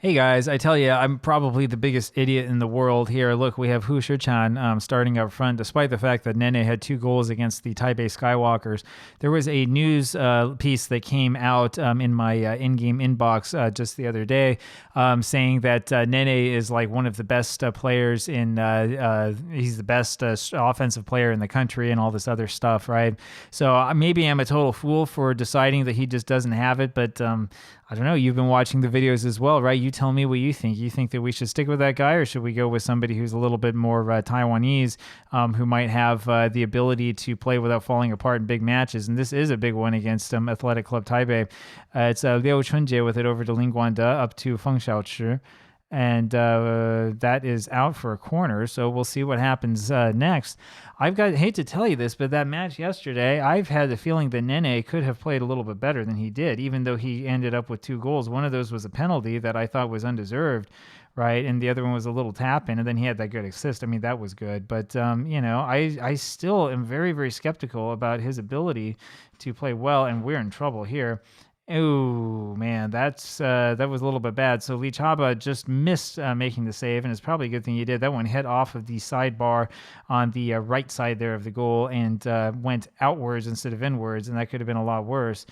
Hey guys, I tell you, I'm probably the biggest idiot in the world here. Look, we have Hu Shichan starting up front, despite the fact that Nene had 2 goals against the Taipei Skywalkers. There was a news piece that came out in my in-game inbox just the other day, saying that Nene is like one of the best players in. He's the best offensive player in the country, and all this other stuff, right? So maybe I'm a total fool for deciding that he just doesn't have it, but I don't know. You've been watching the videos as well, right? You tell me what you think. You think that we should stick with that guy, or should we go with somebody who's a little bit more Taiwanese, who might have the ability to play without falling apart in big matches? And this is a big one against Athletic Club Taipei. It's Liu Chunjie with it over to Ling Guanda up to Feng Xiaochi. And that is out for a corner, so we'll see what happens next. Hate to tell you this, but that match yesterday, I've had the feeling that Nene could have played a little bit better than he did, even though he ended up with 2 goals. One of those was a penalty that I thought was undeserved, right? And the other one was a little tap in, and then he had that good assist. I mean, that was good. But, I still am very, very skeptical about his ability to play well, and we're in trouble here. Oh man, that was a little bit bad. So Lee Chaba just missed making the save, and it's probably a good thing he did. That one hit off of the sidebar on the right side there of the goal and went outwards instead of inwards, and that could have been a lot worse.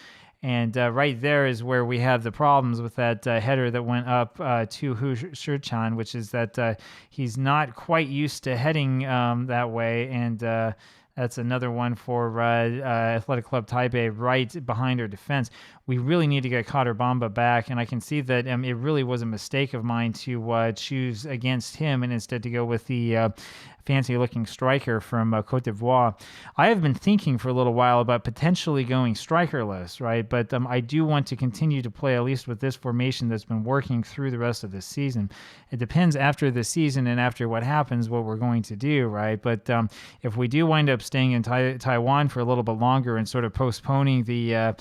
And right there is where we have the problems with that header that went up to Hu Shichan, which is that he's not quite used to heading that way, and that's another one for Athletic Club Taipei right behind our defense. We really need to get Kader Bamba back, and I can see that it really was a mistake of mine to choose against him and instead to go with the fancy-looking striker from Cote d'Ivoire. I have been thinking for a little while about potentially going strikerless, right? But I do want to continue to play at least with this formation that's been working through the rest of the season. It depends after the season and after what happens what we're going to do, right? But if we do wind up staying in Taiwan for a little bit longer and sort of postponing the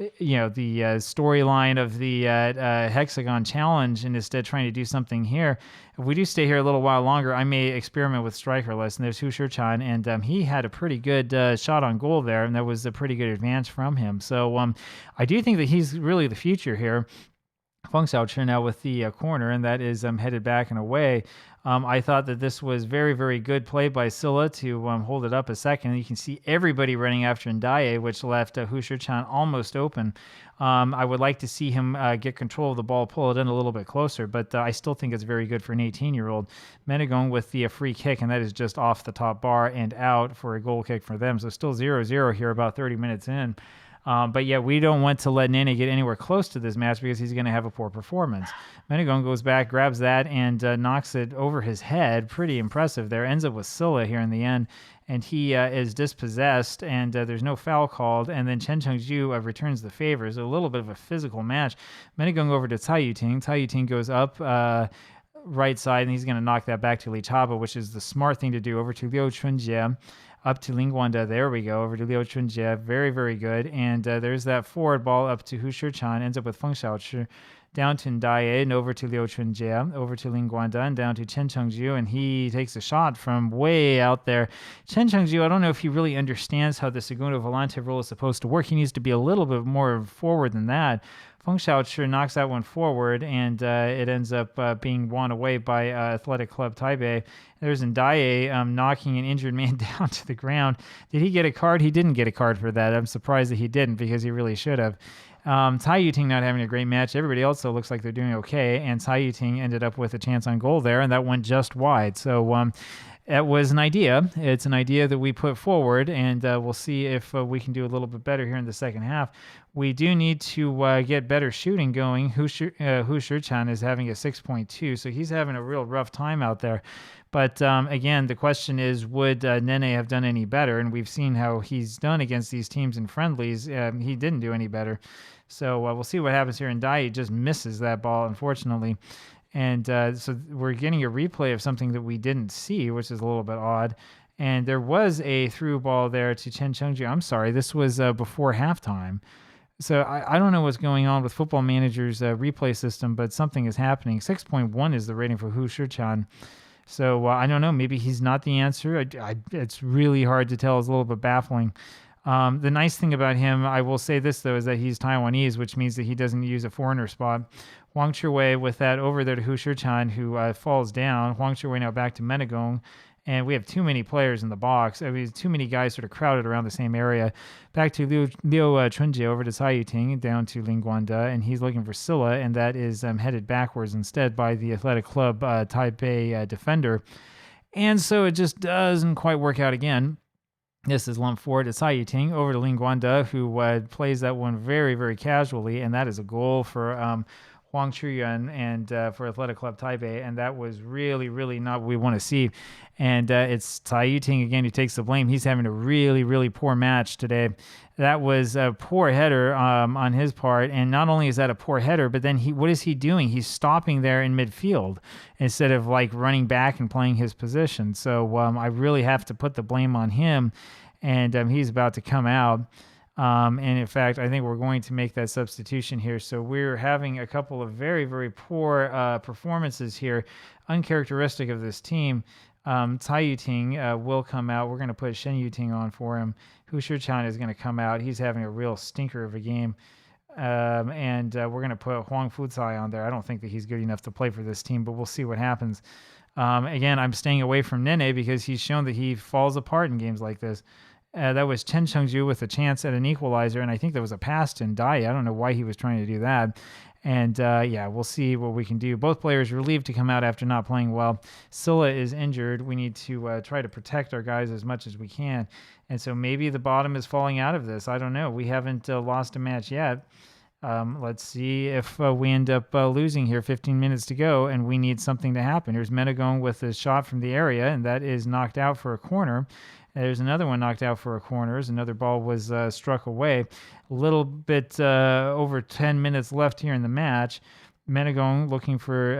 storyline of the Hexagon challenge and instead trying to do something here. If we do stay here a little while longer, I may experiment with strikerless. And there's Hu Shichan, and he had a pretty good shot on goal there, and that was a pretty good advance from him. So I do think that he's really the future here. Feng Xiaochi now with the corner, and that is headed back and away. I thought that this was very, very good play by Silla to hold it up a second. And you can see everybody running after Ndaye, which left Hu Shichan almost open. I would like to see him get control of the ball, pull it in a little bit closer, but I still think it's very good for an 18-year-old. Menegon with the free kick, and that is just off the top bar and out for a goal kick for them. So still 0-0 here about 30 minutes in. But yet we don't want to let Nene get anywhere close to this match because he's going to have a poor performance. Menegon goes back, grabs that, and knocks it over his head. Pretty impressive there. Ends up with Silla here in the end, and he is dispossessed, and there's no foul called. And then Chen Chengju returns the favor. It's a little bit of a physical match. Menegon over to Cai Yuting. Cai Yuting goes up right side, and he's going to knock that back to Li Chaba, which is the smart thing to do. Over to Liu Chunjie. Up to Ling Guanda. There we go. Over to Liu Chunjie. Very, very good. And there's that forward ball up to Hu Shichan. Ends up with Feng Xiaochi. Down to Ndaye and over to Liu Chunjie. Over to Ling Guanda and down to Chen Chengju. And he takes a shot from way out there. Chen Chengju, I don't know if he really understands how the Segundo Volante role is supposed to work. He needs to be a little bit more forward than that. Feng Xiaochi knocks that one forward, and it ends up being won away by Athletic Club Taipei. There's Ndaye knocking an injured man down to the ground. Did he get a card? He didn't get a card for that. I'm surprised that he didn't because he really should have. Cai Yuting not having a great match. Everybody else though looks like they're doing okay, and Cai Yuting ended up with a chance on goal there, and that went just wide. So it was an idea. It's an idea that we put forward, and we'll see if we can do a little bit better here in the second half. We do need to get better shooting going. Hu Shichan is having a 6.2, so he's having a real rough time out there. But again, the question is, would Nene have done any better? And we've seen how he's done against these teams in friendlies. He didn't do any better. So we'll see what happens here. And Ndaye just misses that ball, unfortunately. And so we're getting a replay of something that we didn't see, which is a little bit odd. And there was a through ball there to Chen Chengju. I'm sorry, this was before halftime. So I don't know what's going on with Football Manager's replay system, but something is happening. 6.1 is the rating for Hu Shichan. So I don't know. Maybe he's not the answer. It's really hard to tell. It's a little bit baffling. The nice thing about him, I will say this though, is that he's Taiwanese, which means that he doesn't use a foreigner spot. Huang Chiwei with that over there to Hu Shichan, who falls down. Huang Chiwei now back to Menegong. And we have too many players in the box. I mean, too many guys sort of crowded around the same area. Back to Liu Chunjie over to Cai Yuting, down to Lin Guanda, and he's looking for Silla, and that is headed backwards instead by the Athletic Club Taipei defender. And so it just doesn't quite work out again. This is lump forward to Cai Yuting over to Lin Guanda, who plays that one very, very casually, and that is a goal for Huang Chuyuan and for Athletic Club Taipei, and that was really, really not what we want to see. And it's Cai Yuting again who takes the blame. He's having a really, really poor match today. That was a poor header on his part, and not only is that a poor header, but then what is he doing? He's stopping there in midfield instead of like running back and playing his position. So I really have to put the blame on him, and he's about to come out. And in fact, I think we're going to make that substitution here. So we're having a couple of very, very poor performances here, uncharacteristic of this team. Cai Yuting will come out. We're going to put Shen Yuting on for him. Hu Shichan is going to come out. He's having a real stinker of a game. And we're going to put Huang Fucai on there. I don't think that he's good enough to play for this team, but we'll see what happens. Again, I'm staying away from Nene because he's shown that he falls apart in games like this. That was Chen Chengju with a chance at an equalizer, and I think there was a pass to Ndai. I don't know why he was trying to do that. And yeah, we'll see what we can do. Both players relieved to come out after not playing well. Silla is injured. We need to try to protect our guys as much as we can. And so maybe the bottom is falling out of this. I don't know. We haven't lost a match yet. Let's see if we end up losing here. 15 minutes to go, and we need something to happen. Here's Menegong with a shot from the area, and that is knocked out for a corner. There's another one knocked out for a corner. Another ball was struck away. A little bit over 10 minutes left here in the match. Menegong looking for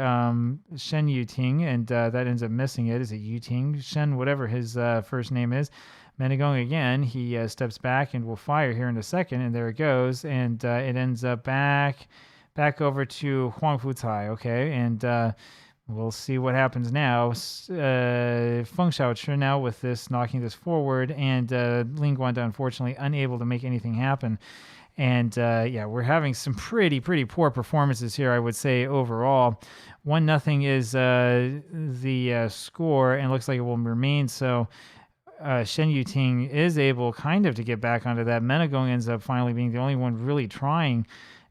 Shen Yuting, and that ends up missing it. Is it Yuting? Shen, whatever his first name is. Menegong again, he steps back and will fire here in a second, and there it goes. And it ends up back over to Huang Fucai, okay? And we'll see what happens now. Feng Shaochi now with this, knocking this forward, and Lin Guanda unfortunately unable to make anything happen. And yeah, we're having some pretty poor performances here, I would say, overall. 1-0 is the score, and looks like it will remain so. Shen Yuting is able kind of to get back onto that. Menegong ends up finally being the only one really trying.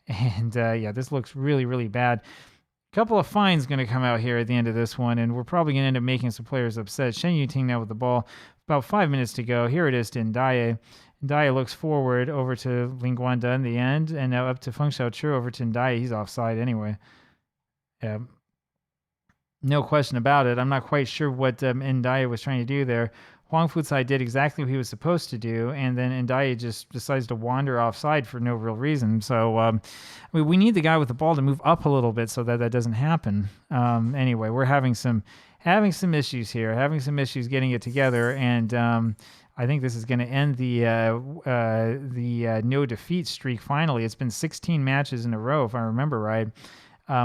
And yeah, this looks really bad. Couple of fines going to come out here at the end of this one, and we're probably going to end up making some players upset. Shen Yuting now with the ball. About 5 minutes to go. Here it is to Ndaye. Ndaye looks forward over to Lin Guanda in the end, and now up to Feng Shaochi over to Ndaye. He's offside anyway. Yeah. No question about it. I'm not quite sure what Ndaye was trying to do there. Huang Fucai did exactly what he was supposed to do, and then Ndaye just decides to wander offside for no real reason. So we need the guy with the ball to move up a little bit so that doesn't happen. Anyway, we're having some issues here, having some issues getting it together, and I think this is going to end the no defeat streak finally. It's been 16 matches in a row, if I remember right,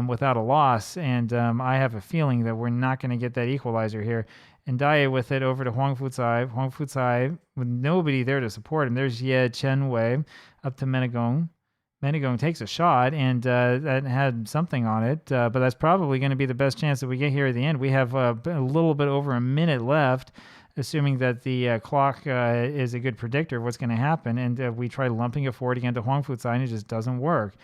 without a loss, and I have a feeling that we're not going to get that equalizer here. Ndaye with it over to Huang Fucai. Huang Fucai with nobody there to support him. There's Ye Chenwei up to Menegong. Menegong takes a shot, and that had something on it, but that's probably going to be the best chance that we get here at the end. We have a little bit over a minute left, assuming that the clock is a good predictor of what's going to happen, and we try lumping it forward again to Huang Fucai, and it just doesn't work.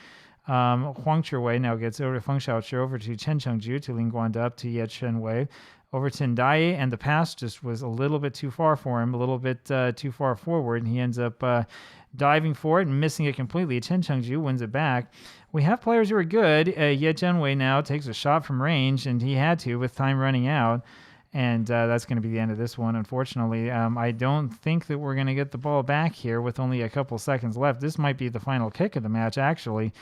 Huang Chiwei now gets over to Feng Shaochi, over to Chen Chengju, to Lin Guanda, up to Ye Chenwei, over to Ndaye, and the pass just was a little bit too far for him, a little bit too far forward, and he ends up diving for it and missing it completely. Chen Chengju wins it back. We have players who are good. Ye Chenwei now takes a shot from range, and he had to with time running out, and that's going to be the end of this one, unfortunately. I don't think that we're going to get the ball back here with only a couple seconds left. This might be the final kick of the match, actually.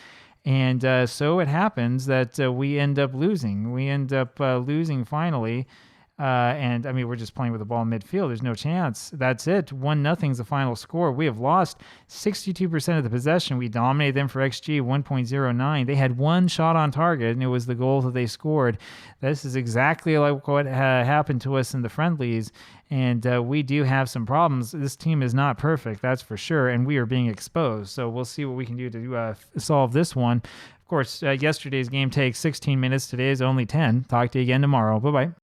And so it happens that we end up losing. We end up losing finally. And I mean, we're just playing with the ball in midfield. There's no chance. That's it. 1-0's the final score. We have lost 62% of the possession. We dominated them for XG 1.09. They had one shot on target, and it was the goal that they scored. This is exactly like what happened to us in the friendlies. And we do have some problems. This team is not perfect, that's for sure, and we are being exposed. So we'll see what we can do to solve this one. Of course, yesterday's game takes 16 minutes. Today is only 10. Talk to you again tomorrow. Bye-bye.